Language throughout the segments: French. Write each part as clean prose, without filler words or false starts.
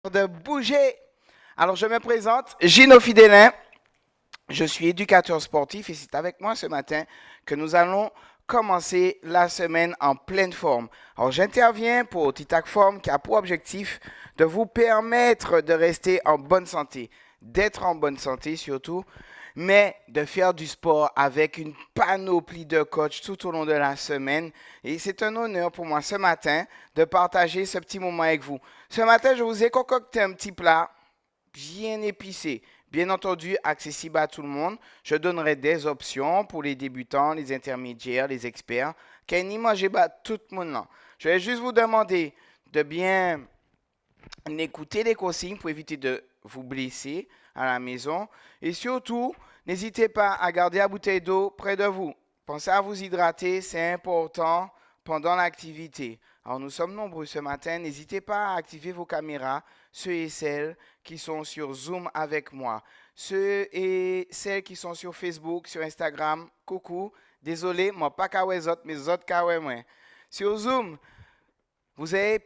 De bouger. Alors, je me présente, Gino Fidelin. Je suis éducateur sportif et c'est avec moi ce matin que nous allons commencer la semaine en pleine forme. Alors, j'interviens pour Titac Form qui a pour objectif de vous permettre de rester en bonne santé, d'être en bonne santé surtout, mais de faire du sport avec une panoplie de coachs tout au long de la semaine. Et c'est un honneur pour moi ce matin de partager ce petit moment avec vous. Ce matin, je vous ai concocté un petit plat bien épicé, bien entendu accessible à tout le monde. Je donnerai des options pour les débutants, les intermédiaires, les experts. Kenny, mangez tout le monde là. Je vais juste vous demander de bien écouter les consignes pour éviter de vous blesser à la maison. Et surtout, n'hésitez pas à garder la bouteille d'eau près de vous. Pensez à vous hydrater, c'est important pendant l'activité. Alors, nous sommes nombreux ce matin. N'hésitez pas à activer vos caméras, ceux et celles qui sont sur Zoom avec moi. Ceux et celles qui sont sur Facebook, sur Instagram, coucou. Désolé, moi pas qu'à les autres, mais les autres qu'à moi. Sur Zoom, vous avez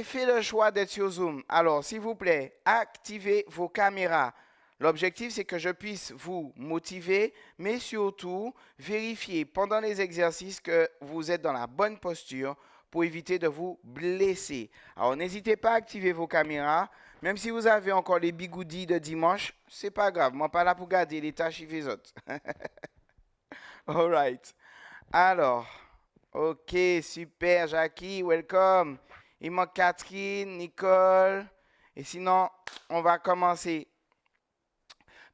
fait le choix d'être sur Zoom. Alors, s'il vous plaît, activez vos caméras. L'objectif, c'est que je puisse vous motiver, mais surtout vérifier pendant les exercices que vous êtes dans la bonne posture pour éviter de vous blesser. Alors, n'hésitez pas à activer vos caméras. Même si vous avez encore les bigoudis de dimanche, c'est pas grave. Moi, pas là pour garder les tâches et les autres. All right. Alors, ok, super, Jackie, welcome. Il manque Catherine, Nicole. Et sinon, on va commencer.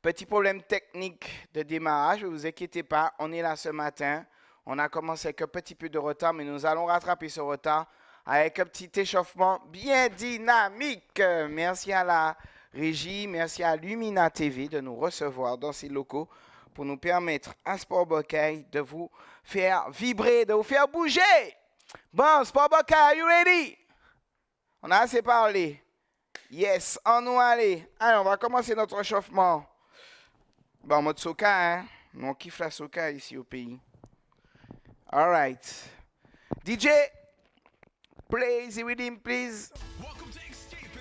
Petit problème technique de démarrage, ne vous inquiétez pas, on est là ce matin. On a commencé avec un petit peu de retard, mais nous allons rattraper ce retard avec un petit échauffement bien dynamique. Merci à la régie, merci à Lumina TV de nous recevoir dans ces locaux pour nous permettre à Sport Bocaille de vous faire vibrer, de vous faire bouger. Bon, Sport Bocaille, are you ready? On a assez parlé. Yes, on nous aller. Allez, on va commencer notre échauffement. Bon, en mode soca, hein? On kiffe la soca ici au pays. All right. DJ, play the rhythm, please.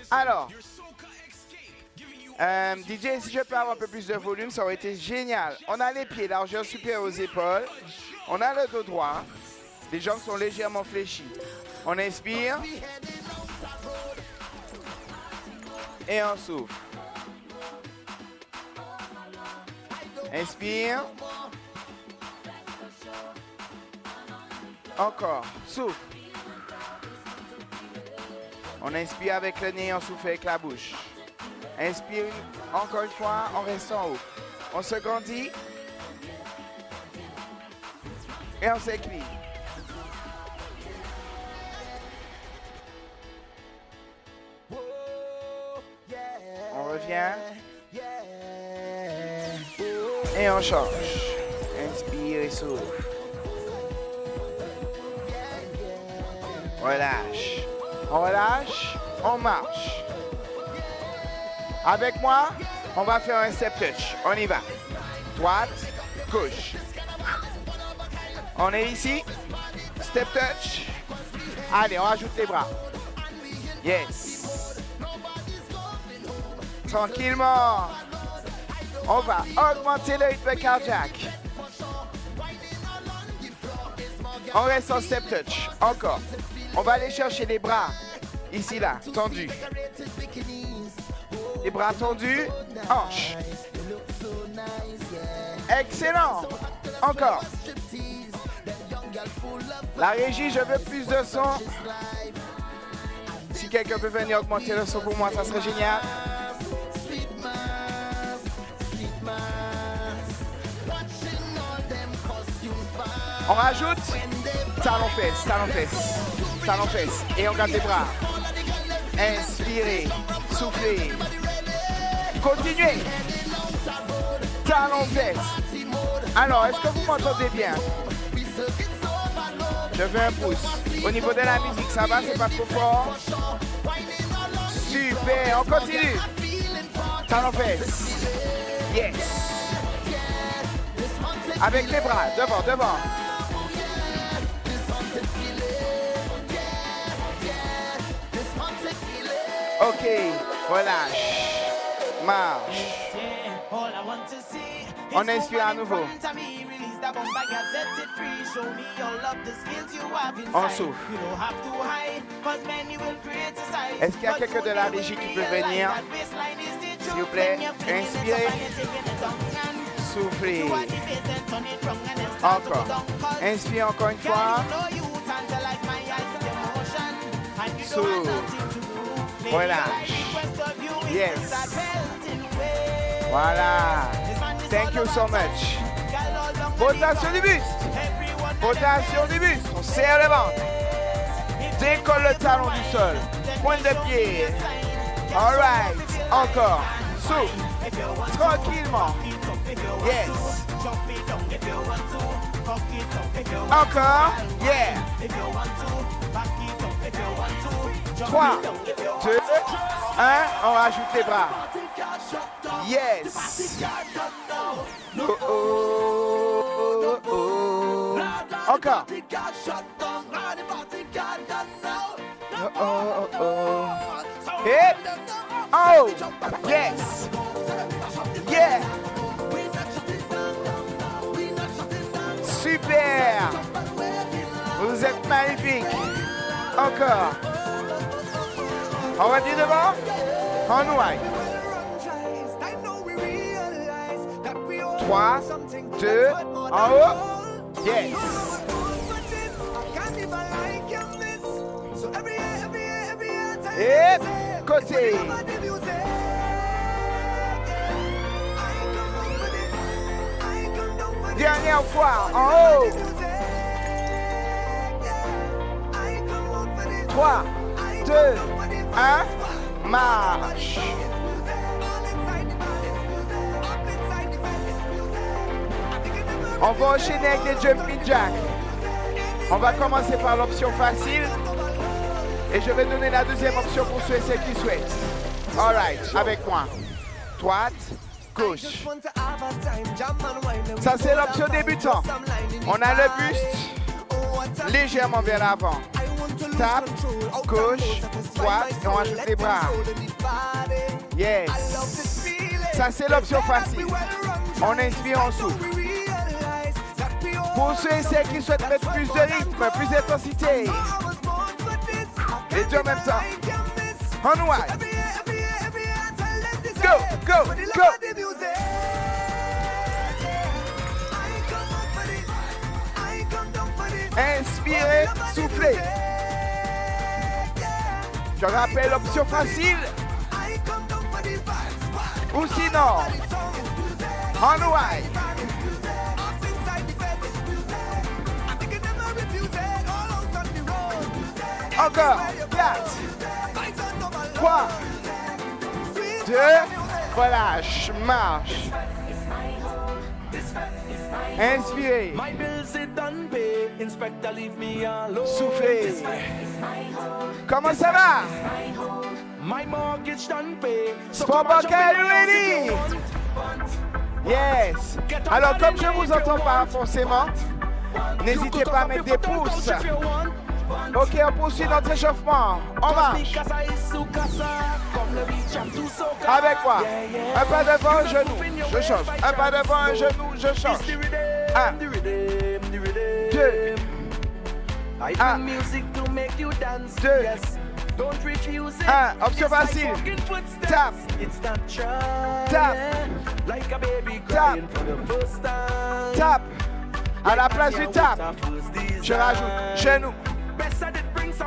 Alors, DJ, si je peux avoir un peu plus de volume, ça aurait été génial. On a les pieds largeur supérieure aux épaules. On a le dos droit. Les jambes sont légèrement fléchies. On inspire. Et on souffle. Inspire. Encore. Souffle. On inspire avec le nez, on souffle avec la bouche. Inspire encore une fois, on reste en haut. On se grandit. Et on s'équilibre. On revient. Et on change. Inspire et souffle. Relâche. On relâche, on marche. Avec moi, on va faire un step touch. On y va. Droite, gauche. On est ici. Step touch. Allez, on rajoute les bras. Yes. Tranquillement. On va augmenter le rythme cardiaque. On reste en step touch. Encore. On va aller chercher les bras. Ici, là, tendus. Les bras tendus. Hanche. Excellent. Encore. La régie, je veux plus de son. Si quelqu'un peut venir augmenter le son pour moi, ça serait génial. On rajoute talon-fesse, talon-fesse, talon-fesse. Et on garde les bras. Inspirez, soufflez. Continuez. Talon-fesse. Alors, est-ce que vous m'entendez bien? Je veux un pouce. Au niveau de la musique, ça va? C'est pas trop fort? Super, on continue. Talon-fesse. Yes. Avec les bras, devant, devant. Ok, relâche. Marche. On inspire à nouveau. On souffle. Est-ce qu'il y a quelqu'un de la régie qui peut venir? S'il vous plaît, inspirez. Soufflez. Encore. Inspire encore une fois. Souffle. Relâche. Yes. Voilà. Thank you so much. Rotation du buste. Rotation du buste. On serre le ventre. Décolle le talon du sol. Pointe de pied. All right. Encore. Souffle. Tranquillement. Yes. Encore. Yeah. 3, 2, 1. On rajoute les bras. Yes. Oh, oh, oh, oh. Encore. Oh, oh, oh. Hip. Oh. Yes. Yeah. Super. Vous êtes magnifiques. Encore. On va dire devant. En ouaille. 3, 2, en haut. Yes. Et côté. Dernière fois, en haut. 3, 2, 1, marche. On va enchaîner avec les jumping jacks. On va commencer par l'option facile. Et je vais donner la deuxième option pour ceux et celles qui souhaitent. Alright, avec moi. Droite, gauche. Ça, c'est l'option débutant. On a le buste légèrement vers l'avant. Tape, gauche, droite, et on ajoute les bras. Yes. Ça, c'est l'option facile. On inspire, on souffle. Pour ceux et celles qui souhaitent mettre plus de rythme, plus d'intensité. Et deux en même temps. On wide. Go, go, go. Inspirez, soufflez. Je rappelle l'option facile. Ou sinon, on wide. Encore. 4, 3, 2, relâche, marche. Inspirez. Soufflez. Comment ça va? Sport bancaire ready? Yes. Alors comme je ne vous entends pas forcément, n'hésitez pas à mettre des pouces. Ok, on poursuit notre échauffement. On marche. Avec quoi? Un pas devant, un genou, je change. Un pas devant, un genou, je change. 1, 2, 1, 2, 1, option facile. Tap, tap, tap, tap. À la place du tap, je rajoute genou.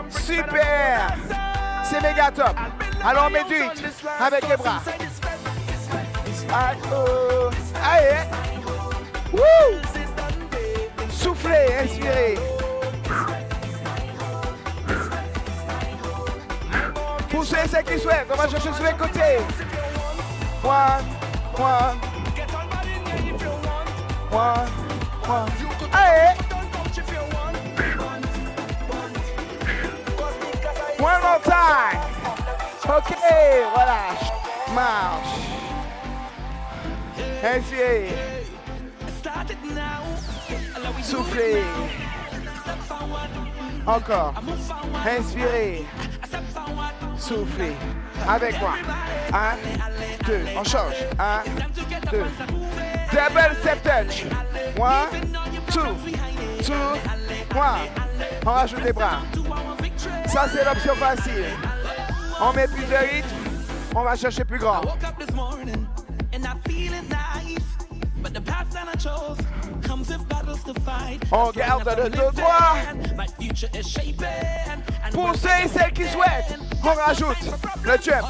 Super. C'est méga top. Alors on met du hit avec les bras. Allez. Woo. Soufflez, inspirez. Pour ceux et celles qui souhaitent, on va chercher sur les côtés. One. Allez. One more time. Ok, relâche. Marche. Inspirez. Soufflez. Encore. Inspirez. Soufflez. Avec moi. 1, 2, on change. 1, 2. Double step touch. 1, 2, 2, 1. On rajoute les bras. Ça, c'est l'option facile. On met plus de rythme. On va chercher plus grand. On garde le dos droit. Pour ceux et celles qui souhaitent, on rajoute le jump.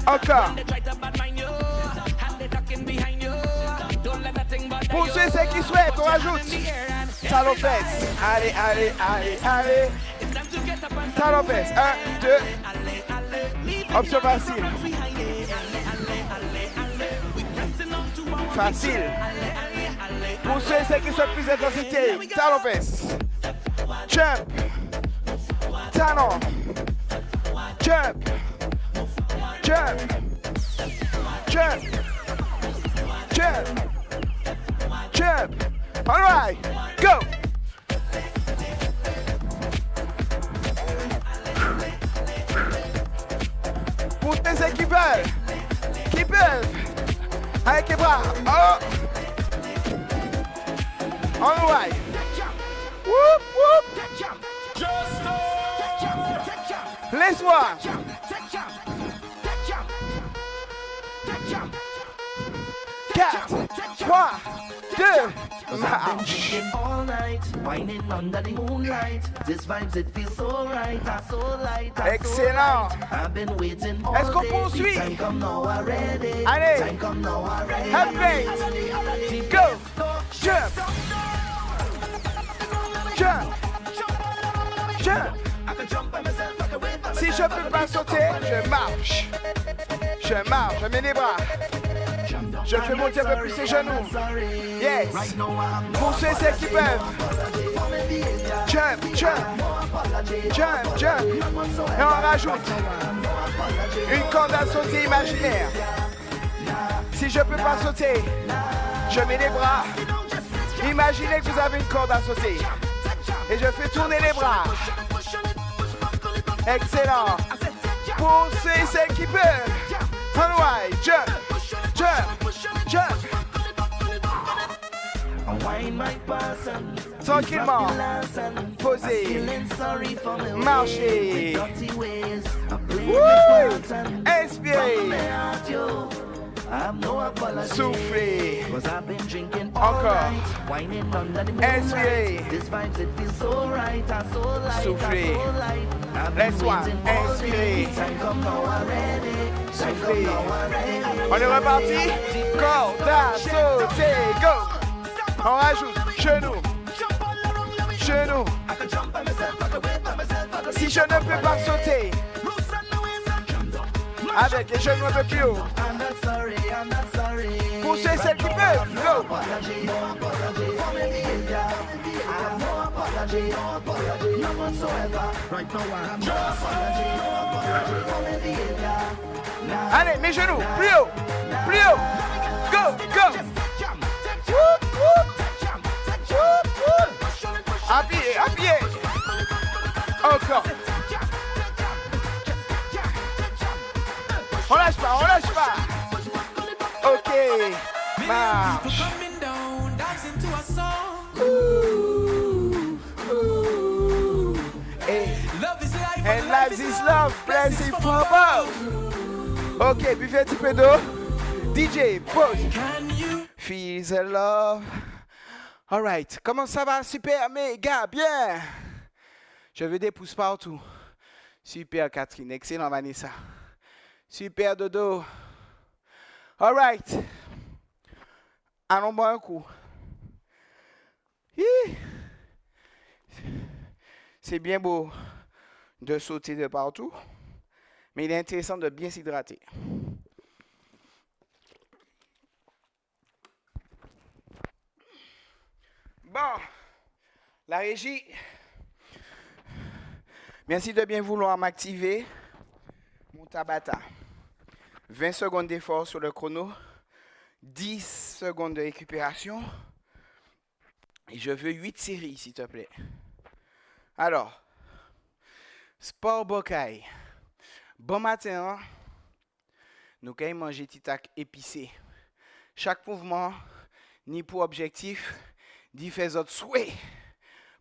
Encore. Pour ceux et celles qui souhaitent, on rajoute Salopes. Allez, allez, allez, allez. Salopes. 1, 2. Option facile. Facile. Pour ceux et celles qui souhaitent plus d'intensité, Salopes. Jump. Talon. Jump. Jump. Jump. Jump. Jump. All right. Go. Pour ceux qui peuvent. Avec les bras. Oh. All right. Whoop, whoop. Laisse-moi. 4, 3, 2, marche. Excellent. Est-ce qu'on poursuit? Allez. Halfway. Go. Jump. Jump. Jump. Si je peux pas sauter, je marche. Je marche, je mets les bras. Je fais monter un peu plus ses genoux. Yes. Pour ceux et celles qui peuvent. Jump, jump. Jump, jump. Et on rajoute une corde à sauter imaginaire. Si je peux pas sauter, je mets les bras. Imaginez que vous avez une corde à sauter. Et je fais tourner les bras. Excellent. Pour ceux et celles qui peuvent. On right, jump, jump, jump. Tranquillement. Posez. Marchez. Inspirez. Soufflez. Encore. Inspirez. Soufflez. Laisse-moi. Inspirez. Soufflez. On est reparti. Corde à sauter. Go. On rajoute genou. Genou. Si je ne peux pas sauter, avec les genoux un peu plus haut. Pour ceux et celles qui peuvent, go. Allez, mes genoux, plus haut, plus haut. Go, go. Appuyez, appuyez. Encore. On lâche pas, on lâche pas. Ok, marche. And life is love, blessing from above. Ok, buvez un petit peu d'eau. DJ, pause. Feel the love. Alright, comment ça va? Super, méga, bien. Je veux des pouces partout. Super, Catherine. Excellent, Vanessa. Super, Dodo. Alright. Allons boire un coup. C'est bien beau de sauter de partout, mais il est intéressant de bien s'hydrater. Bon, la régie, merci de bien vouloir m'activer mon Tabata. 20 secondes d'effort sur le chrono, 10 secondes de récupération Et je veux 8 séries, s'il te plaît. Alors, sport bocaille. Bon matin, nous allons manger titac épicé. Chaque mouvement, ni pour objectif, d'y faire votre souhait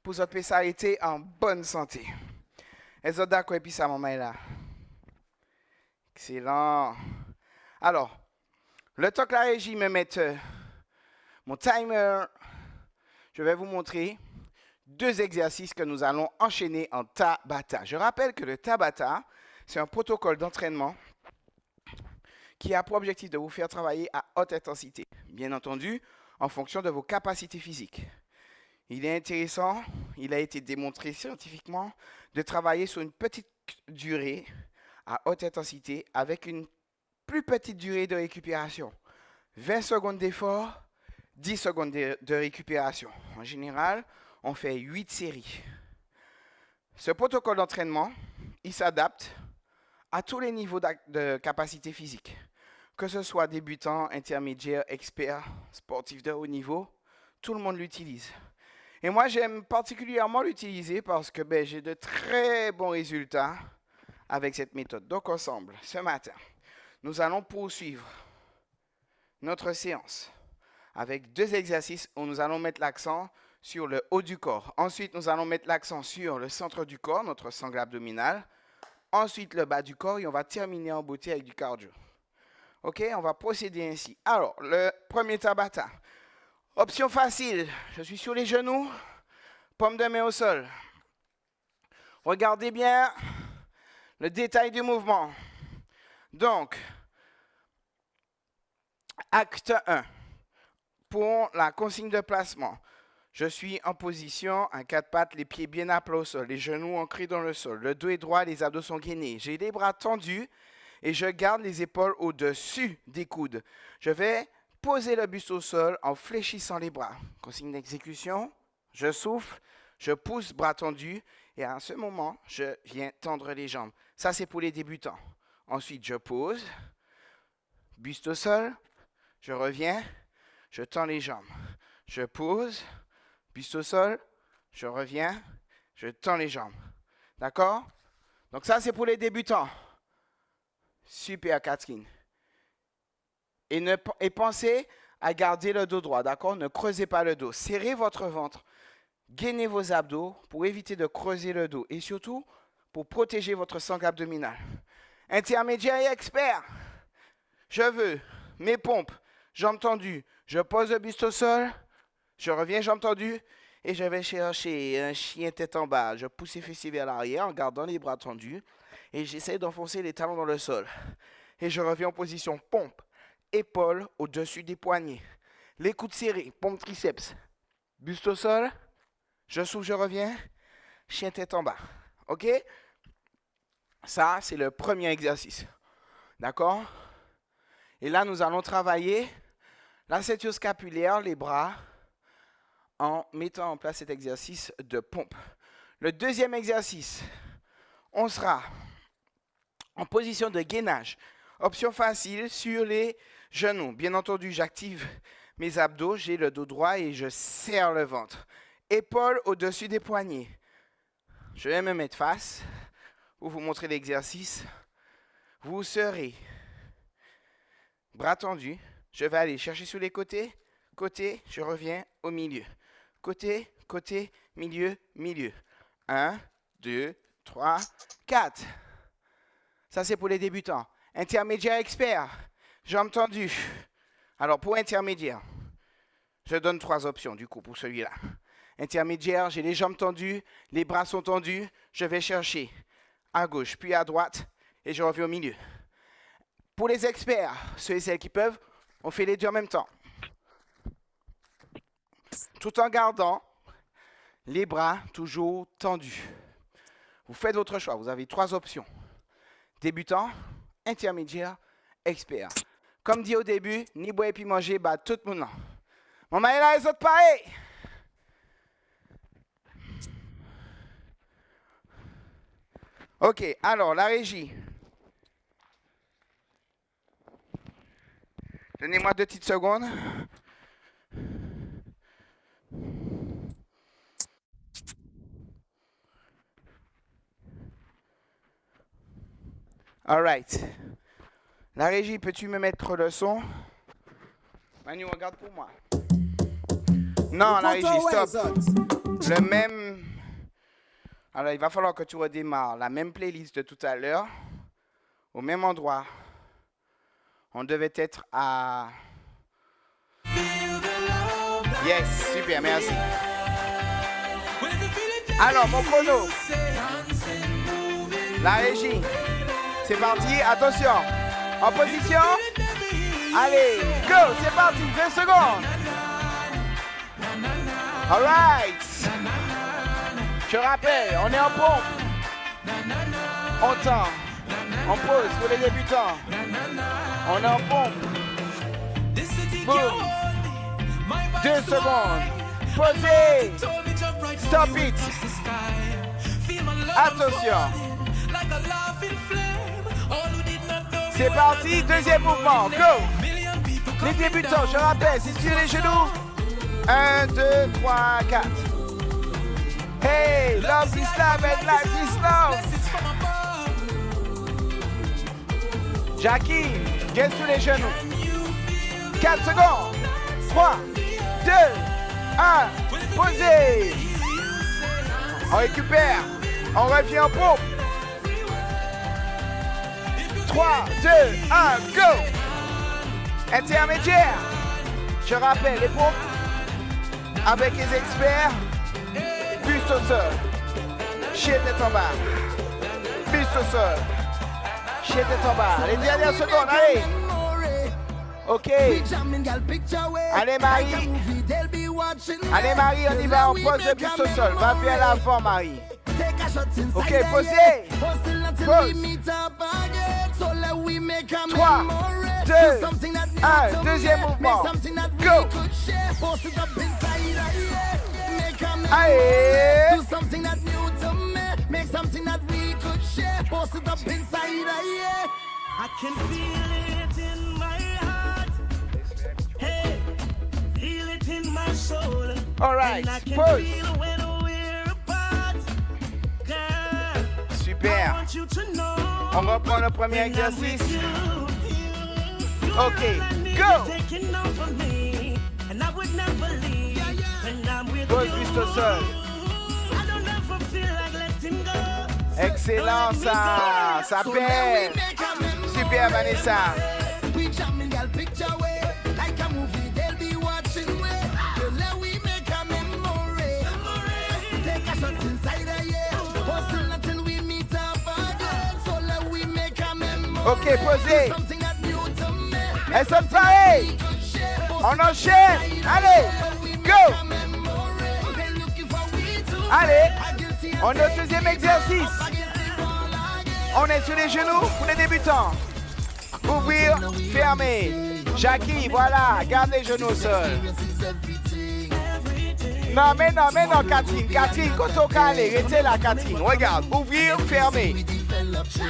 pour votre s'arrêter en bonne santé. Est-ce que d'accord et ça, maman est là? Excellent. Alors, le temps que la régie me mette mon timer, je vais vous montrer 2 exercices que nous allons enchaîner en Tabata. Je rappelle que le Tabata, c'est un protocole d'entraînement qui a pour objectif de vous faire travailler à haute intensité, bien entendu, en fonction de vos capacités physiques. Il est intéressant, il a été démontré scientifiquement, de travailler sur une petite durée à haute intensité avec une plus petite durée de récupération. 20 secondes d'effort, 10 secondes de récupération. En général, on fait 8 séries. Ce protocole d'entraînement, il s'adapte à tous les niveaux de capacité physique, que ce soit débutant, intermédiaire, expert, sportif de haut niveau, tout le monde l'utilise. Et moi, j'aime particulièrement l'utiliser parce que j'ai de très bons résultats avec cette méthode. Donc, ensemble, ce matin, nous allons poursuivre notre séance avec 2 exercices où nous allons mettre l'accent sur le haut du corps. Ensuite, nous allons mettre l'accent sur le centre du corps, notre sangle abdominal. Ensuite, le bas du corps et on va terminer en beauté avec du cardio. OK, on va procéder ainsi. Alors, le premier Tabata. Option facile, je suis sur les genoux, paume de main au sol. Regardez bien le détail du mouvement. Donc, acte 1. Pour la consigne de placement, je suis en position à 4 pattes, les pieds bien à plat au sol, les genoux ancrés dans le sol, le dos est droit, les abdos sont gainés. J'ai les bras tendus et je garde les épaules au-dessus des coudes. Je vais poser le buste au sol en fléchissant les bras. Consigne d'exécution, je souffle, je pousse, bras tendus, et à ce moment, je viens tendre les jambes. Ça, c'est pour les débutants. Ensuite, je pose, buste au sol, je reviens, je tends les jambes. Je pose, buste au sol, je reviens, je tends les jambes. D'accord? Donc ça, c'est pour les débutants. Super, Catherine. Et pensez à garder le dos droit, d'accord? Ne creusez pas le dos. Serrez votre ventre. Gainez vos abdos pour éviter de creuser le dos. Et surtout, pour protéger votre sangle abdominale. Intermédiaire et expert. Je veux mes pompes, jambes tendues. Je pose le buste au sol. Je reviens, jambes tendues. Et je vais chercher un chien tête en bas. Je pousse les fessiers vers l'arrière en gardant les bras tendus. Et j'essaie d'enfoncer les talons dans le sol. Et je reviens en position pompe. Épaules au-dessus des poignets. Les coudes serrés, pompe triceps. Buste au sol. Je souffle, je reviens. Chien tête en bas. OK? Ça, c'est le premier exercice. D'accord? Et là, nous allons travailler la ceinture scapulaire, les bras, en mettant en place cet exercice de pompe. Le deuxième exercice, on sera en position de gainage. Option facile sur les genoux. Bien entendu, j'active mes abdos, j'ai le dos droit et je serre le ventre. Épaules au-dessus des poignets. Je vais me mettre face pour vous montrer l'exercice. Vous serez bras tendus. Je vais aller chercher sur les côtés. Côté, je reviens au milieu. Côté, côté, milieu, milieu. 1, 2, 3, 4. Ça, c'est pour les débutants. Intermédiaire expert. Jambes tendues. Alors, pour intermédiaire, je donne 3 options, du coup, pour celui-là. Intermédiaire, j'ai les jambes tendues, les bras sont tendus. Je vais chercher à gauche, puis à droite, et je reviens au milieu. Pour les experts, ceux et celles qui peuvent, on fait les deux en même temps. Tout en gardant les bras toujours tendus. Vous faites votre choix, vous avez 3 options. Débutant, intermédiaire, expert. Comme dit au début, ni boire et puis manger, bah tout le monde. Maman est là, les autres pareil. Ok, alors la régie. Donnez-moi 2 petites secondes. All right. La régie, peux-tu me mettre le son? Manu, regarde pour moi. Non, la régie, stop. Le même... Alors, il va falloir que tu redémarres la même playlist de tout à l'heure, au même endroit. On devait être à... Yes, super, merci. Alors, mon chrono. La régie. C'est parti, attention. En position. Allez, go, c'est parti, 20 secondes. All right. Je rappelle, on est en pompe. On tend. On pose pour les débutants. On est en pompe. Boum. 2 secondes. Posez. Stop it. Attention. C'est parti, deuxième mouvement. Go. Les débutants, je rappelle, si tu es les genoux. 1, 2, 3, 4. Hey, love is love and life is love. Jackie, viens sous les genoux. 4 secondes. 3, 2, 1. Posez. On récupère. On revient en pompe. 3, 2, 1, go. Intermédiaire. Je rappelle les pompes. Avec les experts. Buste au sol. Chier tête en bas. Buste au sol. Chier tête en bas. Les dernières secondes, allez. Ok. Allez Marie. Allez Marie, on y va, on pose le buste au sol. Va vers l'avant Marie. Ok, posez. Pose. 3, 2, 1, deuxième mouvement. Go. Allez. I can feel it in my heart. Hey, feel it in my soul. All right, and I can pause. feel when we're apart. Girl, I Super. want you to know. On reprend le premier when I'm with exercice. you, Ok, you're go. taking over me, and I would never leave when I'm with Pose you. buste au sol. I don't ever feel like letting go. Excellent ça. Ça pète. Super Vanessa. Ok, posez. Elles sont pareilles. On enchaîne. Allez, go. Allez, on est au deuxième exercice. On est sur les genoux pour les débutants. Ouvrir, fermer. Jackie, voilà, garde les genoux au sol. Non, mais non, Catherine, quand on calme, restez là, Catherine. Regarde, ouvrir, fermer.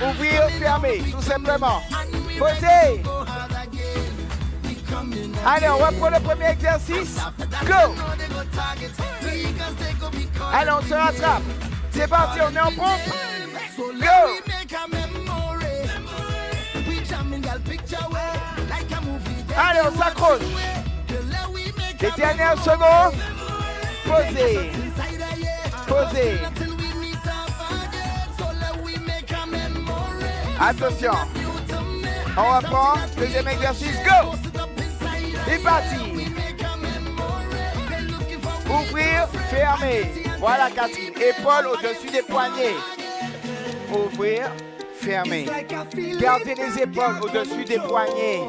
Ouvrir, fermer, tout simplement. Posez. Allez, on reprend le premier exercice. Go. Allez, on se rattrape. C'est parti, on est en pompe. Go. Allez, on s'accroche. Les dernières secondes. Posez. Posez. Attention. On reprend. Deuxième exercice. Go. C'est parti. Ouvrir, fermer. Voilà Catherine. Épaule au-dessus des poignets. Ouvrir, fermer. Gardez les épaules au-dessus des poignets.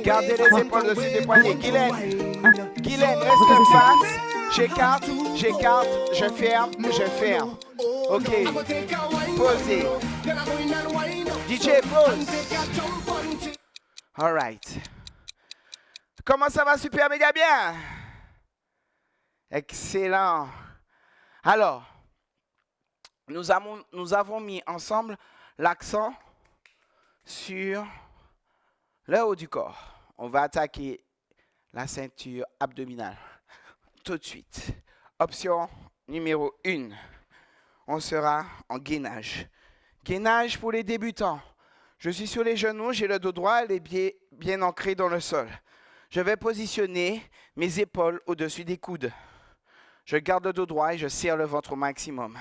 Gardez les épaules au-dessus des poignets. Guylaine, reste face. J'écarte, je ferme, je ferme. Ok. Posez. DJ, pose. All right. Comment ça va super méga bien? Excellent. Alors, nous avons mis ensemble l'accent sur le haut du corps. On va attaquer la ceinture abdominale tout de suite. Option numéro 1. On sera en gainage. Gainage pour les débutants. Je suis sur les genoux, j'ai le dos droit et les pieds bien ancrés dans le sol. Je vais positionner mes épaules au-dessus des coudes. Je garde le dos droit et je serre le ventre au maximum.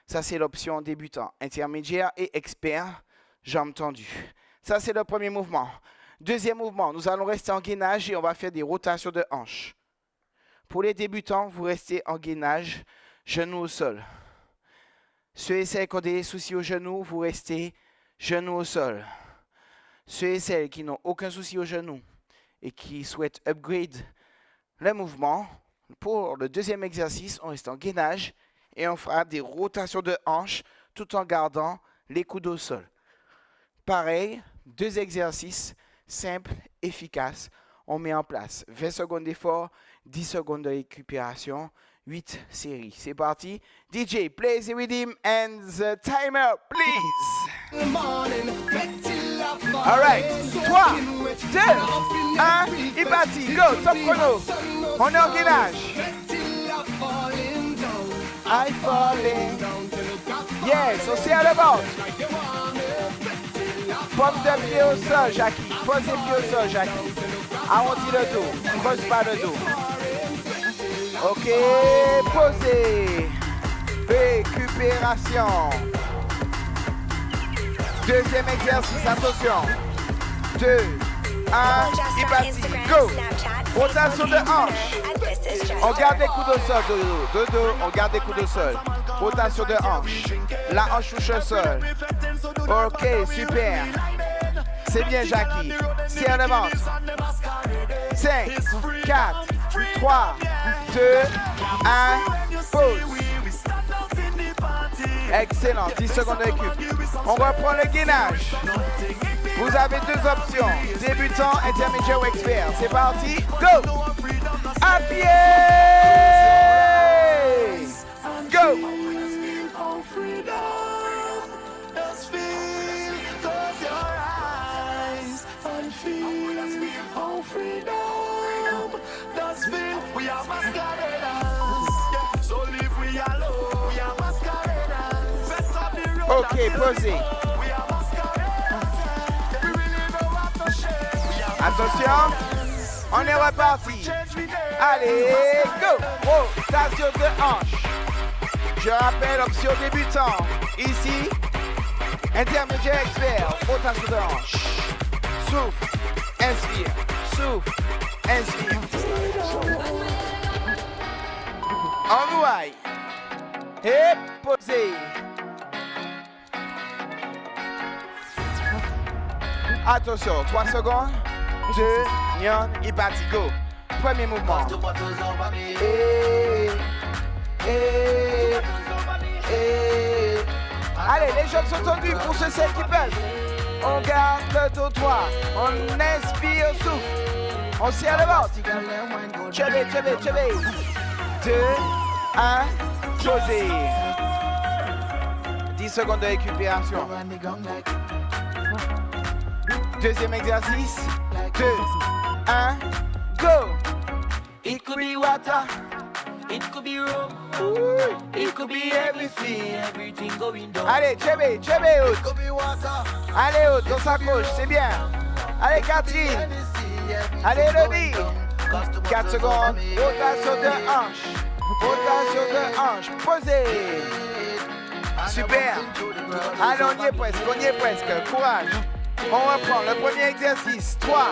Ça, c'est l'option débutant, intermédiaire et expert, jambes tendues. Ça, c'est le premier mouvement. Deuxième mouvement, nous allons rester en gainage et on va faire des rotations de hanches. Pour les débutants, vous restez en gainage, genoux au sol. Ceux et celles qui ont des soucis au genou, vous restez genoux au sol. Ceux et celles qui n'ont aucun souci au genou et qui souhaitent upgrade le mouvement, pour le deuxième exercice, on reste en gainage et on fera des rotations de hanches tout en gardant les coudes au sol. Pareil, 2 exercices simples, efficaces. On met en place 20 secondes d'effort, 10 secondes de récupération, 8 séries. C'est parti. DJ, play the rhythm and the timer, please. All right. 3, 2, 1, et parti. Go, top chrono. On est en gainage. I'm falling. Yes, on serre le ventre. Pose de pied au sol, Jackie. Pose les pieds au sol, Jackie. Arrondis le dos. Pose pas le dos. Ok, posez. Récupération. Deuxième exercice, attention. 2, 1, et parti. Go. Rotation de hanche. On garde les coudes au sol, dodo. On garde les coudes au sol. Rotation de hanche. La hanche touche au sol. Ok, super. C'est bien, Jackie. Serre le ventre. 5, 4, 3, 2, 1, pause. Excellent. 10 secondes de récup. On reprend le gainage. Vous avez 2 options. Débutant, intermédiaire ou expert. C'est parti. Go. À pied. Go. Ok, posez. Attention, on est reparti. Allez, go. Rotation de hanche. Je rappelle, option débutant. Ici, intermédiaire expert. Rotation de hanche. Souffle, inspire. Souffle, inspire. En ouaille. Et posez. Attention, 3 secondes. 2, nyon, et parti, go. Premier mouvement. Allez, les jambes sont tendues pour ceux celles qui peuvent. On garde le dos droit. On inspire, souffle. On serre le ventre. Chevez. 2, 1, posez. 10 secondes de récupération. Deuxième exercice. 2, 1, go. It could be water. It could be rum. It could be everything going down. Allez, Chebe, haute. Allez, haute, on s'accroche, c'est bien. Allez, Catherine. Allez, Elodie. 4 secondes. Rotation de hanche. Rotation de hanche. Posez. Super. Allez, on y est presque. Courage. On reprend le premier exercice. 3,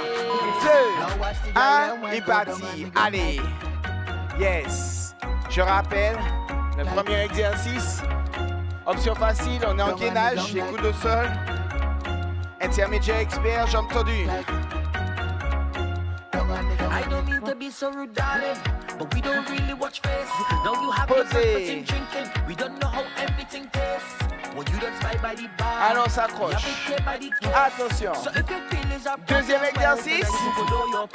2, 1, et parti. Allez. Yes. Je rappelle, le premier exercice. Option facile, on est en gainage, les coudes au sol. Intermédiaire expert, jambes tendues. I don't mean to be so rude, darling, but we don't really watch face. Now you have Posez. drinking. We don't know how everything tastes. Well, you don't spy by the bar. Allons, on s'accroche. Attention. Deuxième exercice.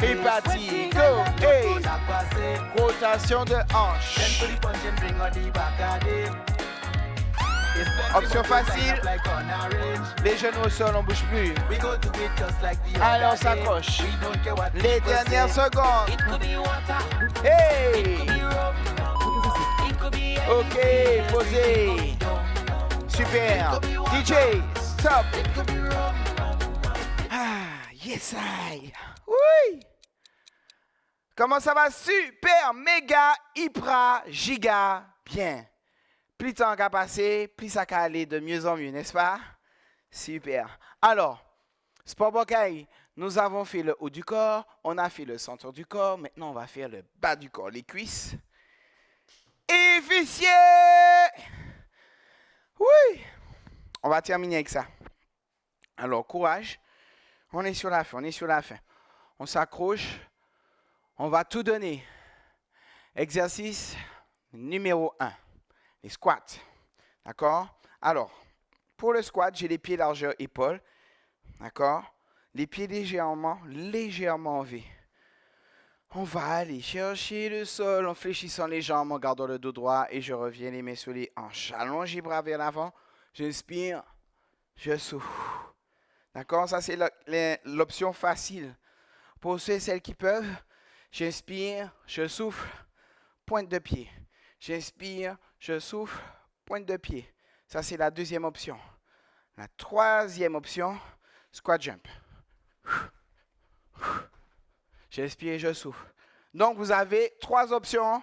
Et parti. Go. Hey. Rotation de hanche. Option facile. Les genoux au sol, on ne bouge plus. Allez, on s'accroche. Les dernières secondes. Hey. Ok, posez. Super. DJ, stop. Yes, I. Oui. Comment ça va? Super, méga, hyper, giga, bien. Plus de temps qu'a passé, plus ça va aller de mieux en mieux, n'est-ce pas? Super. Alors, Sport Bocaille, nous avons fait le haut du corps, on a fait le centre du corps, maintenant on va faire le bas du corps, les cuisses. Et fessiers! Oui! On va terminer avec ça. Alors, courage. On est sur la fin, On s'accroche. On va tout donner. Exercice numéro 1. Les squats. D'accord? Alors, pour le squat, j'ai les pieds largeur épaules. D'accord? Les pieds légèrement en V. On va aller chercher le sol en fléchissant les jambes, en gardant le dos droit. Et je reviens les mains sur les hanches. J'allonge les bras vers l'avant. J'inspire. Je souffle. D'accord? Ça, c'est l'option facile. Pour ceux et celles qui peuvent, j'inspire, je souffle, pointe de pied. J'inspire, je souffle, pointe de pied. Ça, c'est la deuxième option. La troisième option, squat jump. J'inspire, je souffle. Donc, vous avez 3 options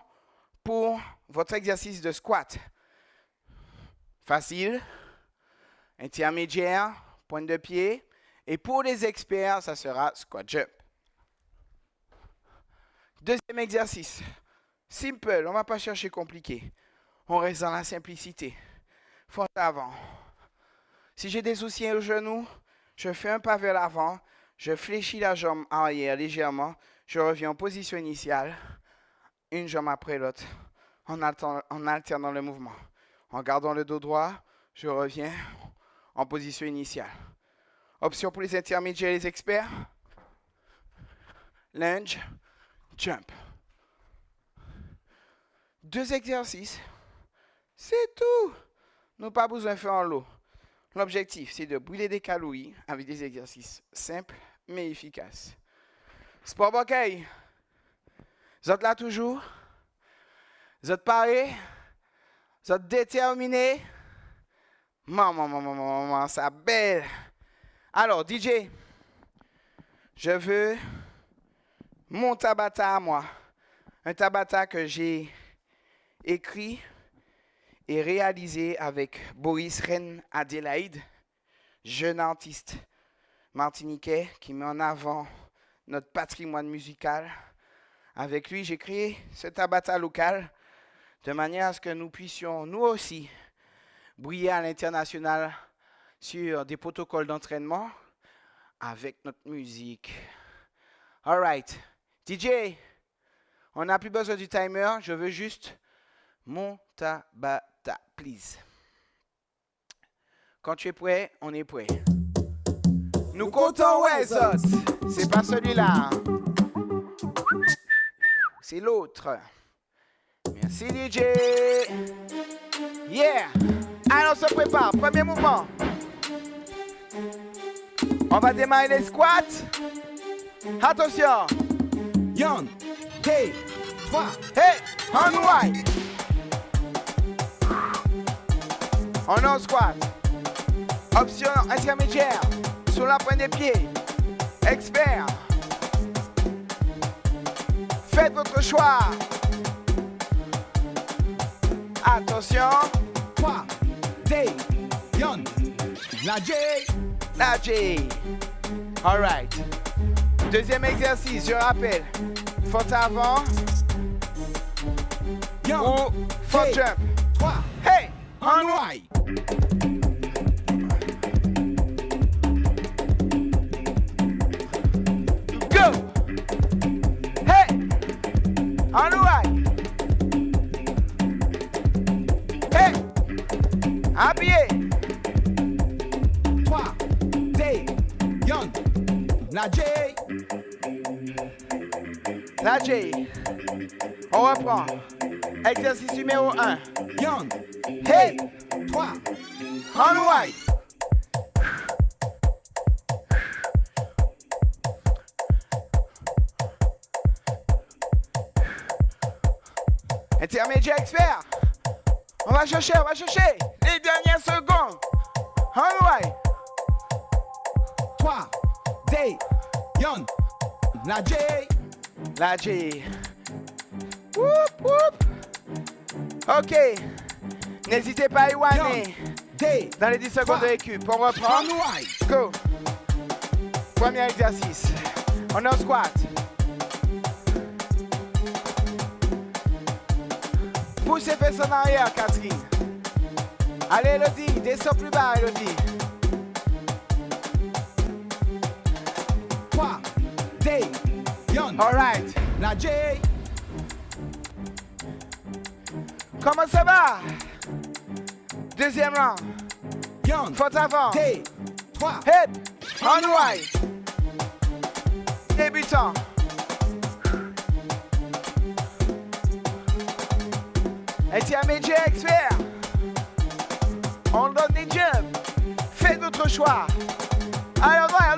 pour votre exercice de squat. Facile, intermédiaire, pointe de pied. Et pour les experts, ça sera squat jump. Deuxième exercice. Simple, on ne va pas chercher compliqué. On reste dans la simplicité. Fond avant. Si j'ai des soucis au genou, je fais un pas vers l'avant. Je fléchis la jambe arrière légèrement. Je reviens en position initiale. Une jambe après l'autre. En alternant le mouvement. En gardant le dos droit, je reviens en position initiale. Option pour les intermédiaires et les experts. Lunge, jump. 2 exercices. C'est tout. Nous n'avons pas besoin de faire en lot. L'objectif, c'est de brûler des calories avec des exercices simples mais efficaces. Sport Bocaille. Vous êtes là toujours? Vous êtes parés? Vous êtes déterminés? Maman, ça belle. Alors, DJ, je veux mon Tabata à moi. Un Tabata que j'ai écrit et réalisé avec Boris Reine Adélaïde, jeune artiste martiniquais qui met en avant notre patrimoine musical. Avec lui, j'ai créé ce Tabata local de manière à ce que nous puissions, nous aussi, briller à l'international sur des protocoles d'entraînement avec notre musique. All right. DJ, on n'a plus besoin du timer. Je veux juste mon Tabata, please. Quand tu es prêt, on est prêt. Nous comptons, ouais, ça. C'est pas celui-là. C'est l'autre. Merci, DJ. Yeah. Alors, on se prépare. Premier mouvement. On va démarrer les squats. Attention. 1, 2, 3. Hey, on wide. On est en squat. Option intermédiaire. Sur la pointe des pieds. Expert. Faites votre choix. Attention. 3, 2, 1. La J. La J. All right. Deuxième exercice, je rappelle. Fort avant. Ou fort jump. 3. Hey, On wide. go. Hey, on the right. Hey, appuyez. 3, 2, 1. La J. La J. On reprend. Exercice numéro 1. 1, Hey, 3. on the right. Intermédiaire expert. On va chercher. Les dernières secondes. On the right. 3, 2, Yon, la J. La J. Whoop, whoop. OK. N'hésitez pas à Iwane. D. Dans les 10 secondes de récup. On reprend. Go. Premier exercice. On est en squat. Pousse et fesses en arrière, Catherine. Allez, Elodie. Descends plus bas, Elodie. 3. D. Yon. All right. La J. Comment ça va? Deuxième round. Yon. Faute avant. D. 3. Hip. On right. Débutant. Intermédiaire expert. On donne des jumps. Faites votre choix. Allez, on doit.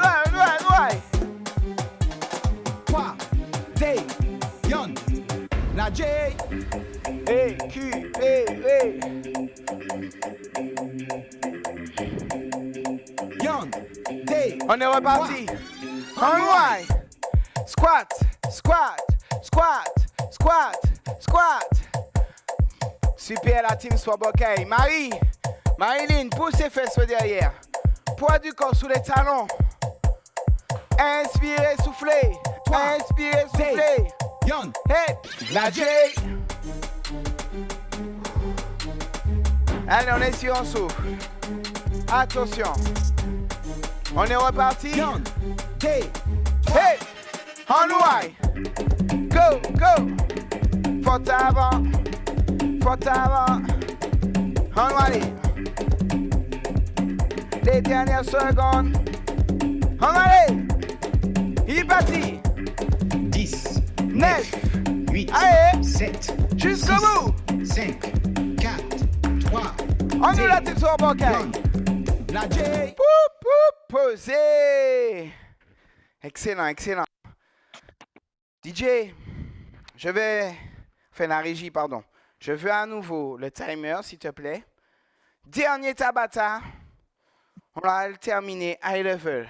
3. D. Yon. La J. E, Q, E. Yon. D. On est reparti. On right. Squat. Super la team Swabokay. Marilyn, pousse ses fesses derrière. Poids du corps sous les talons. Inspirez, soufflez. Inspirez, soufflez. Yon. Hey, la J. Allez, on est sur un souffle. Attention. On est reparti. Yon. D. Hey, on right. Go. Porte avant. On va aller. Les dernières secondes. On va aller. Il est parti. 10, 9. 8, Allez. 7, Jusqu'au bout. 5, 4, 3, On nous la tête sur le bancaille. La J. Posez. Excellent. DJ, je vais faire la régie, pardon. Je veux à nouveau le timer, s'il te plaît. Dernier Tabata. On va le terminer high level.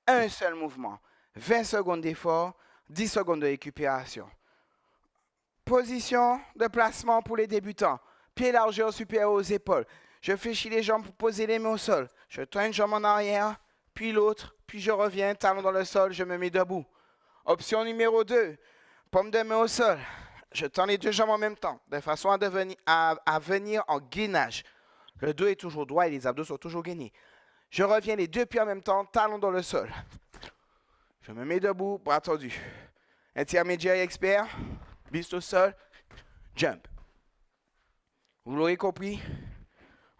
Un seul mouvement. 20 secondes d'effort, 10 secondes de récupération. Position de placement pour les débutants. Pied largeur supérieur aux épaules. Je fléchis les jambes pour poser les mains au sol. Je tends une jambe en arrière, puis l'autre, puis je reviens, talon dans le sol, je me mets debout. Option numéro 2, paume de main au sol. Je tends les deux jambes en même temps, de façon à venir en gainage. Le dos est toujours droit et les abdos sont toujours gainés. Je reviens les deux pieds en même temps, talon dans le sol. Je me mets debout, bras tendus. Intermédiaire et expert, buste au sol, jump. Vous l'aurez compris,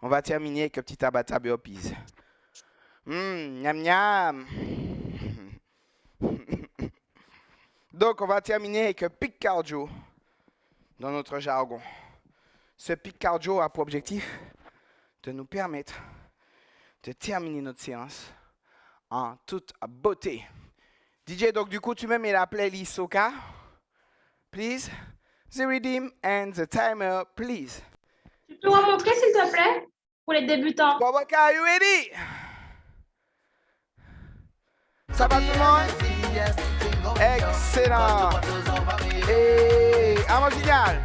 on va terminer avec un petit Tabata burpees. Miam. Donc, on va terminer avec un pic cardio dans notre jargon. Ce pic cardio a pour objectif de nous permettre de terminer notre séance en toute beauté. DJ, donc du coup, tu me mets la playlist Soca, please. The rhythm and the timer, please. Tu peux en montrer, s'il te plaît, pour les débutants? Wabaka, are you ready? Ça va tout le monde? Excellent. Et à mon signal.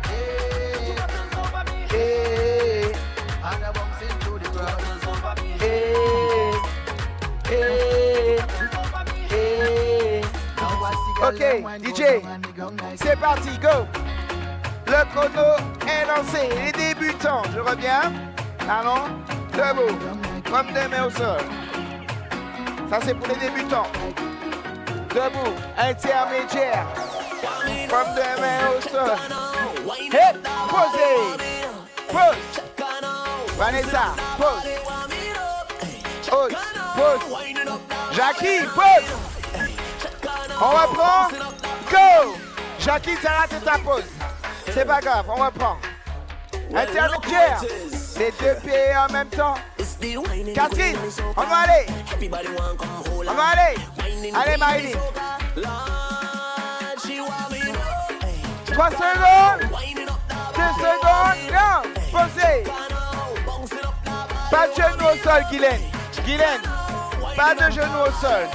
Ok, DJ, c'est parti, go. Le chrono est lancé. Les débutants, je reviens. Allons, debout, comme des mains au sol. Ça, c'est pour les débutants. Debout, intermédiaire, comme des mains au sol. Hip, posez. Pose. Vanessa, pose. Pose, pose. Jackie, pose. On reprend. Go. Jackie, t'as raté ta pause. C'est pas grave, on reprend. Intermédiaire. Les deux pieds en même temps. Catherine, on va aller. On va aller. Allez, Marilyn. 3 secondes. 2 secondes. Non. Posez. Pas de genoux au sol, Guylaine. Guylaine. Pas de genoux au sol.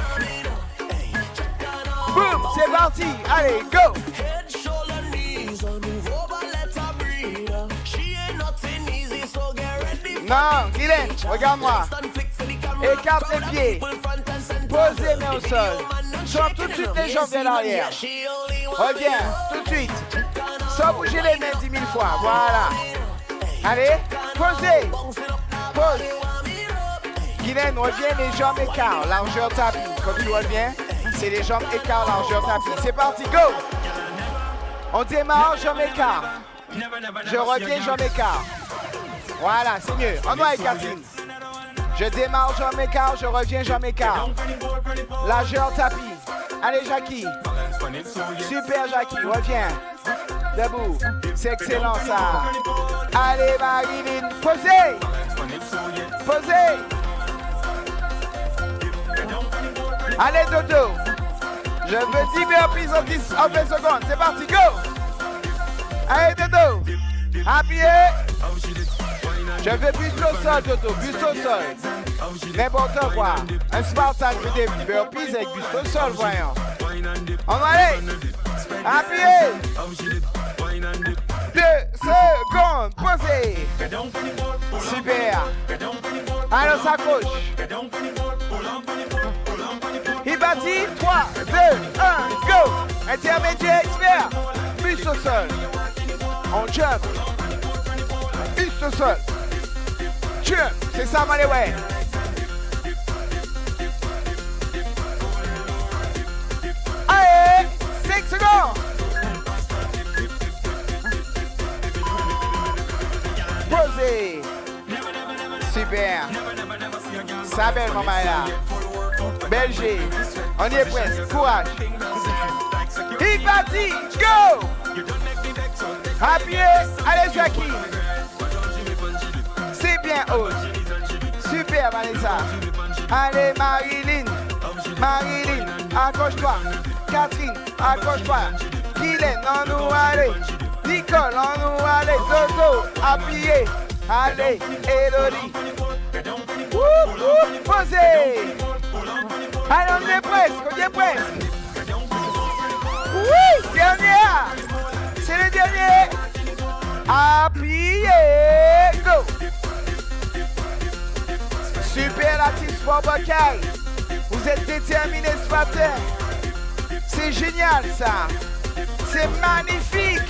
c'est parti. Allez, go. Head, shoulder, knees, move over, let her breathe. She ain't nothing easy, so get ready. Non, Guylaine, regarde-moi. Stand flick for the camera. Écarte les pieds. People front and center. Pose les mains au sol. Sors tout de suite les jambes vers l'arrière. She only want Reviens, tout de suite. Sans bouger les mains 10 000 fois. Voilà. Allez, posez. Pose. Guylaine, reviens, les jambes écart, largeur tapis. Quand tu reviens, c'est les jambes écart, largeur tapis. C'est parti, go. On démarre, jambes écart. Je reviens, jambes écart. Voilà, c'est mieux. On va avec Catherine. Je démarre, jambes écart, je reviens, jambes écart. Largeur tapis. Allez, Jackie. Super, Jackie, reviens. Debout. C'est excellent, ça. Allez, Marilyn, posez. Posez. Allez, dodo. Je veux 10 burpees en 20 secondes. C'est parti, go. Allez, dodo. Appuyez. Je veux buste au sol, dodo. Buste au sol. N'importe quoi. Un Spartan fait des burpees avec buste au sol, voyons. On va aller. Appuyez. 2 secondes. Posez. Super. Alors, ça couche. Il bâtit 3, 2, 1, go! Intermédiaire expert. Buste au sol. On jump. Buste au sol. Jump. C'est ça, Maléway. Allez! 5 secondes. Posez. Super. Ça belle, maman est là. Belgique, on y est presque, courage. Il bâtit, go! Appuyez, allez Jackie. C'est bien haute. Super Vanessa. Allez Marilyn. Marilyn, accroche-toi. Catherine, accroche-toi. Guylaine, on nous allez. Nicole, on nous allez. Toto, appuyez. Allez, Elodie. Posez. Allez, on est presque, Oui, dernière. C'est le dernier. Appuyez, go. Super la team Sport Buckeye. Vous êtes déterminés ce matin. C'est génial ça. C'est magnifique.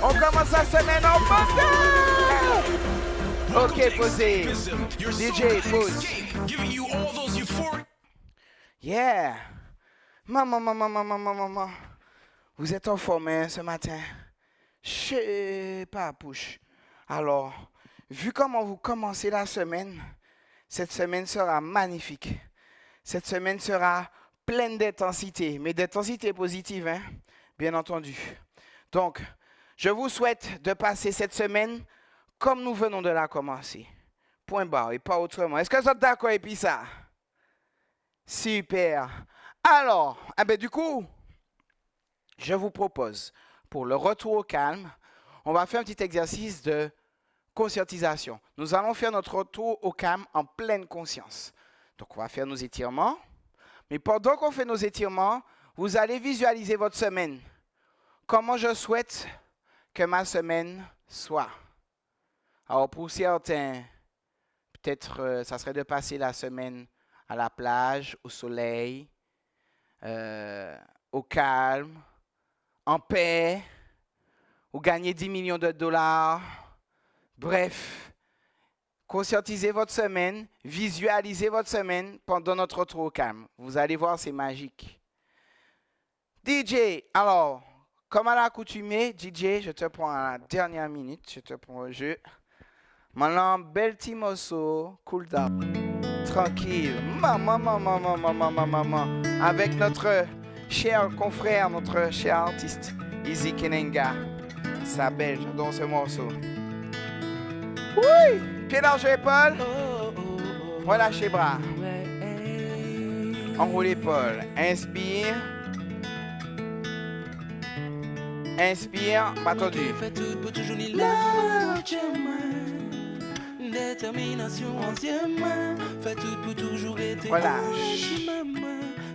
On commence la semaine en beauté. Ok, posez. DJ, pose. Yeah. Maman. Vous êtes en forme hein, ce matin. Je sais pas, push. Alors, vu comment vous commencez la semaine, cette semaine sera magnifique. Cette semaine sera pleine d'intensité, mais d'intensité positive, hein, bien entendu. Donc, je vous souhaite de passer cette semaine comme nous venons de la commencer. Point barre et pas autrement. Est-ce que vous êtes d'accord et puis ça? Super. Alors, du coup, je vous propose, pour le retour au calme, on va faire un petit exercice de conscientisation. Nous allons faire notre retour au calme en pleine conscience. Donc, on va faire nos étirements. Mais pendant qu'on fait nos étirements, vous allez visualiser votre semaine. Comment je souhaite que ma semaine soit. Alors, pour certains, peut-être ça serait de passer la semaine à la plage, au soleil, au calme, en paix, ou gagner 10 millions de dollars. Bref, conscientisez votre semaine, visualisez votre semaine pendant notre retour au calme. Vous allez voir, c'est magique. DJ, alors, comme à l'accoutumée, DJ, je te prends à la dernière minute, je te prends au jeu. Maintenant, bel petit morceau, cool down, tranquille, maman, avec notre cher confrère, notre cher artiste, Easy Kenenga. Ça belle, j'adore ce morceau. Oui, pied dans l'épaule, relâche les bras. Enroule l'épaule, inspire. Inspire, pas tendu. Détermination anciennement, fais tout pour toujours être relâche.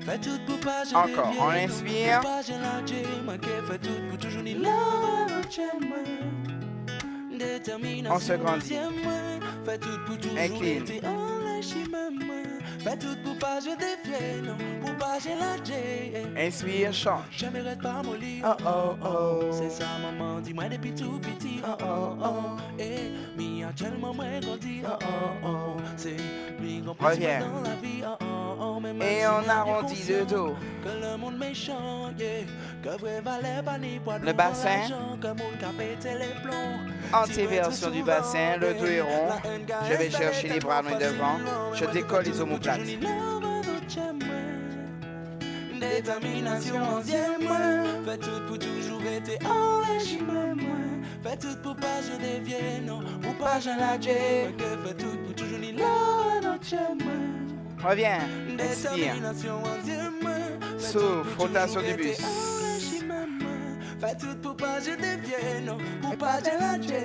Fais tout pour pas je Encore, devienne, on inspire. pour pas je lâche, moi qui fais tout pour toujours ni love, j'aime. Détermination, On se grandit. fais tout pour toujours Incline. rester enlâché, même. Fais tout pour pas je devienne, pour pas je lâche. Inspire, change. J'aimerais pas mollir. Oh, oh, oh. C'est ça, maman, dis-moi depuis tout petit. Oh, oh, oh. Eh, mi a tellement moins grandi. Oh, oh, oh. C'est lui qu'on peut Reviens. dans la vie. Oh, oh, oh. Mais Et même on si moi, arrondit bien le dos. que le monde méchant, yeah. Que vrai valet pas ni poids Le bassin. que monde qui a pété les plombs. Antéversion du bassin, le dos est rond. Je vais chercher les bras loin devant. Je décolle les omoplates. Détermination onzième. Fais tout pour toujours être enlâché, même. Fais tout pour pas je devienne, non, pour pas je lâche. Fais tout pour toujours ni love, notre chemin. Reviens. Inspire. Détermination onzième. Souffle, rotation du bus. Fais tout pour pas je devienne, non, pour pas je lâche.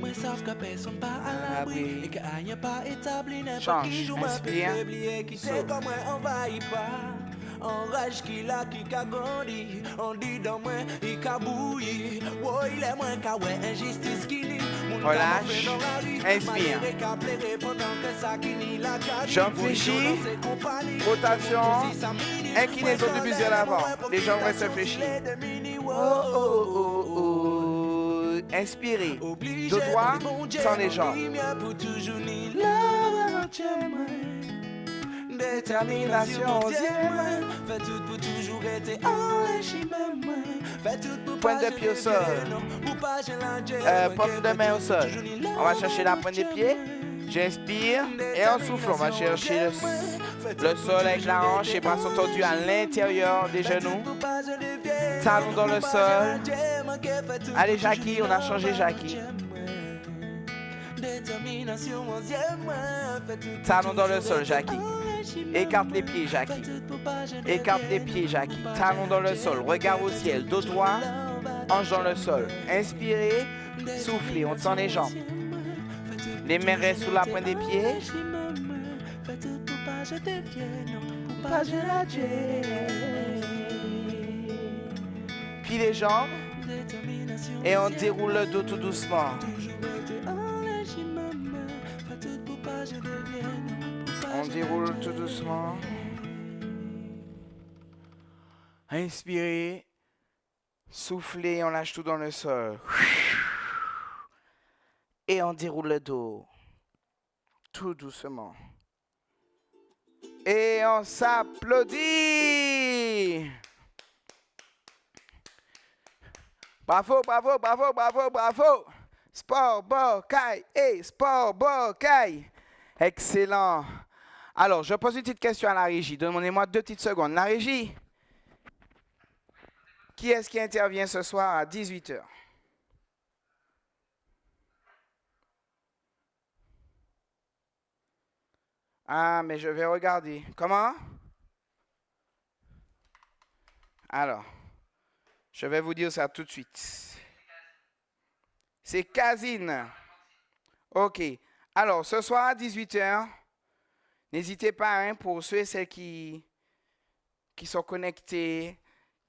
Moi sauf que personne pas à l'abri et que rien pas établi n'importe Change. qui joue ma Inspire. faiblesse qui sait comme moi on va y pas. Enrage qui là qui a grandi, on dit dans moi il a bouilli. Oh il est moins qu'à ouais injustice qui nie. Relâche. Inspire. Jambes fléchies. Rotation. Inclinaison du buste vers l'avant. Les jambes restent fléchies. Oh, oh, oh, oh. Inspirez. Dos droit, sans les jambes. Détermination onzième. Fais tout pour toujours être enlâché, même. Fais tout pour Pointe pas de je pied au sol. devienne, pour pas je lâche. Paume de main au sol. On va chercher la pointe des pieds. J'inspire et en souffle, on va chercher le sol avec la hanche et bras sont tendus à l'intérieur des genoux. Talons dans le sol. Allez, Jackie, on a changé Jackie. Talons dans le sol, Jackie. Écarte les pieds, Jackie. Écarte les pieds, Jackie. Talons dans le sol. Regard au ciel. Dos droit. Hanche dans le sol. Inspirez. Soufflez. On tend les jambes. Les mains restent sous la pointe des pieds. Puis les jambes. Et on déroule le dos tout doucement. On déroule tout doucement. Inspirez. Soufflez, on lâche tout dans le sol. Et on déroule le dos. Tout doucement. Et on s'applaudit. Bravo, bravo, bravo, bravo, bravo. Sport, Bokai. Hey, Sport, Bokai. Excellent. Alors, je pose une petite question à la régie. Donnez-moi 2 petites secondes. La régie, qui est-ce qui intervient ce soir à 18h? Ah, mais je vais regarder. Comment? Alors, je vais vous dire ça tout de suite. C'est Casine. OK. Alors, ce soir à 18h, n'hésitez pas, hein, pour ceux et celles qui sont connectés,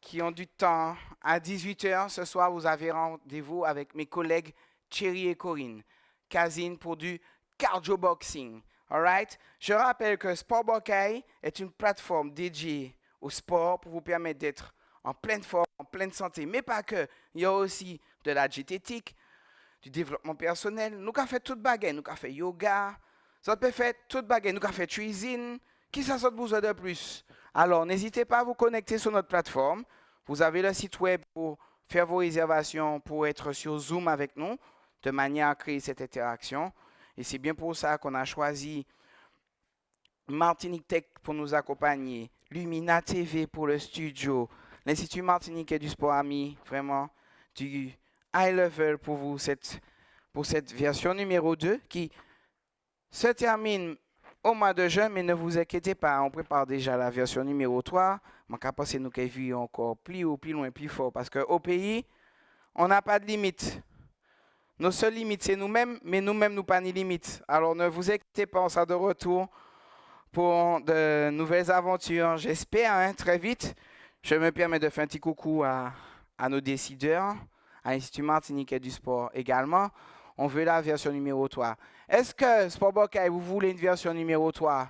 qui ont du temps. À 18h, ce soir, vous avez rendez-vous avec mes collègues Thierry et Corinne. Casine pour du cardio boxing. All right? Je rappelle que Sport Bokai est une plateforme dédiée au sport pour vous permettre d'être en pleine forme, en pleine santé. Mais pas que. Il y a aussi de la diététique, du développement personnel. Nous avons fait toute baguette. Nous avons fait yoga. Ça peut faire toute baguette. Nous avons fait cuisine. Qui ça a besoin de plus? Alors, n'hésitez pas à vous connecter sur notre plateforme. Vous avez le site web pour faire vos réservations, pour être sur Zoom avec nous, de manière à créer cette interaction. Et c'est bien pour ça qu'on a choisi Martinique Tech pour nous accompagner, Lumina TV pour le studio, l'Institut Martiniquais du Sport Ami, vraiment du high level pour vous pour cette version numéro 2 qui se termine au mois de juin, mais ne vous inquiétez pas, on prépare déjà la version numéro 3. Je pense que nous avons vu encore plus haut, plus loin, plus fort, parce qu'au pays, on n'a pas de limite. Nos seules limites, c'est nous-mêmes, mais nous-mêmes, nous pas ni limite. Alors ne vous inquiétez pas, on sera de retour pour de nouvelles aventures. J'espère, hein, très vite. Je me permets de faire un petit coucou à nos décideurs, à l'Institut martiniquais du sport également. On veut la version numéro 3. Est-ce que, Sport Bocaille, vous voulez une version numéro 3?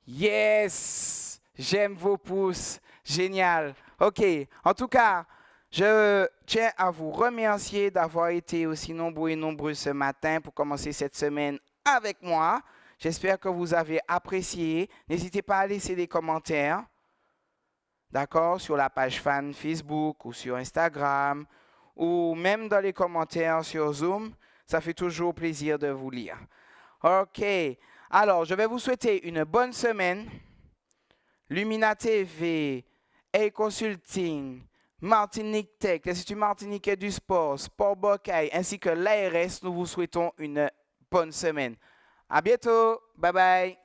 Yes! J'aime vos pouces. Génial. OK. En tout cas, je tiens à vous remercier d'avoir été aussi nombreux et nombreux ce matin pour commencer cette semaine avec moi. J'espère que vous avez apprécié. N'hésitez pas à laisser des commentaires, d'accord, sur la page fan Facebook ou sur Instagram ou même dans les commentaires sur Zoom. Ça fait toujours plaisir de vous lire. OK. Alors, je vais vous souhaiter une bonne semaine. Lumina TV, A-Consulting, Martinique Tech, l'Institut martiniquais du sport, Sport Bocaille, ainsi que l'ARS, nous vous souhaitons une bonne semaine. À bientôt. Bye bye.